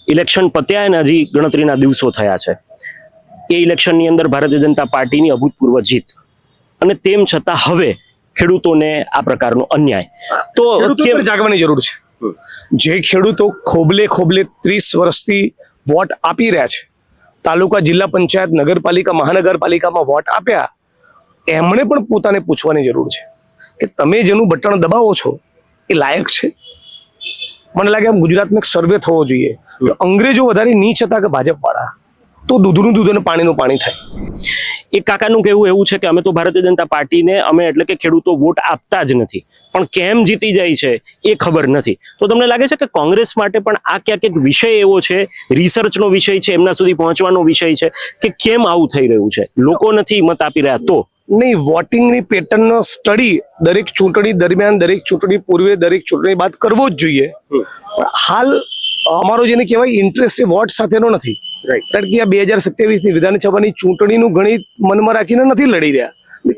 Election પત્યા અને હજી ગણતરીના દિવસો થયા છે. એ ઇલેક્શનની અંદર ભારતીય જનતા પાર્ટીની અભૂતપૂર્વ જીત, અને તેમ છતાં હવે ખેડૂતોને આ પ્રકારનો અન્યાય. તો જાગવાની જરૂર છે. જે ખેડૂતો ખોબલે 30 વર્ષથી વોટ આપી રહ્યા છે, તાલુકા, જિલ્લા પંચાયત, નગરપાલિકા, મહાનગરપાલિકામાં વોટ આપ્યા, એમણે પણ પોતાને પૂછવાની જરૂર છે કે તમે જેનું બટન દબાવો છો એ લાયક છે. મને લાગે આમ ગુજરાતમાં એક સર્વે થવો જોઈએ કે અંગ્રેજો વધારે નીચ હતા કે ભાજપ વાળા, તો દૂધનું દૂધ અને પાણીનું પાણી થાય. એક કાકાનું કહેવું એવું છે કે અમે તો ભારતીય જનતા પાર્ટીને એટલે કે ખેડૂતો વોટ આપતા જ નથી, પણ કેમ જીતી જાય છે એ ખબર નથી. તો તમને લાગે છે કે કોંગ્રેસ માટે પણ આ ક્યાંક એક વિષય એવો છે, રિસર્ચનો વિષય છે, એમના સુધી પહોંચવાનો વિષય છે કે કેમ આવું થઈ રહ્યું છે, લોકો નથી મત આપી રહ્યા? તો નહીં, વોટિંગની પેટર્નનો સ્ટડી દરેક ચૂંટણી દરમિયાન, દરેક ચૂંટણી પૂર્વે, દરેક ચૂંટણી બાદ કરવો જ જોઈએ. પણ હાલ અમારો જેને કહેવાય ઇન્ટરેસ્ટ એ વોટ સાથેનો નથી. કારણ કે આ 2027ની વિધાનસભાની ચૂંટણીનું ગણિત મનમાં રાખીને નથી લડી રહ્યા.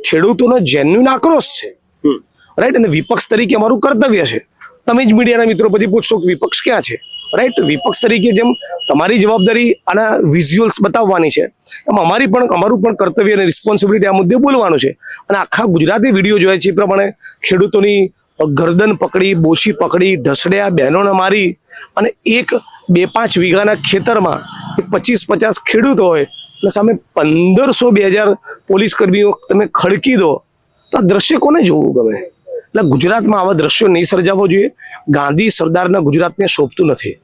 ખેડૂતોનો જેન્યુઇન આક્રોશ છે, રાઈટ. અને વિપક્ષ તરીકે અમારું કર્તવ્ય છે. તમે જ મીડિયાના મિત્રો પછી પૂછશો કે વિપક્ષ ક્યાં છે, રાઈટ. વિપક્ષ તરીકે જેમ તમારી જવાબદારી આના વિઝ્યુઅલ્સ બતાવવાની છે, એમ અમારું પણ કર્તવ્ય અને રિસ્પોન્સિબિલિટી આ મુદ્દે બોલવાનું છે. અને આખા ગુજરાતી વિડીયો જોયા છે એ પ્રમાણે ખેડૂતોની ગરદન પકડી, બોછી પકડી, ઢસડ્યા, બહેનોને મારી, અને 1-2-5 વીઘાના ખેતરમાં 25-50 ખેડૂતો હોય એટલે સામે 1500-2000 પોલીસ કર્મીઓ તમે ખડકી દો, તો આ દ્રશ્ય કોને જોવું ગમે? એટલે ગુજરાતમાં આવા દ્રશ્યો નહીં સર્જાવો જોઈએ. ગાંધી સરદારના ગુજરાતને શોભતું નથી.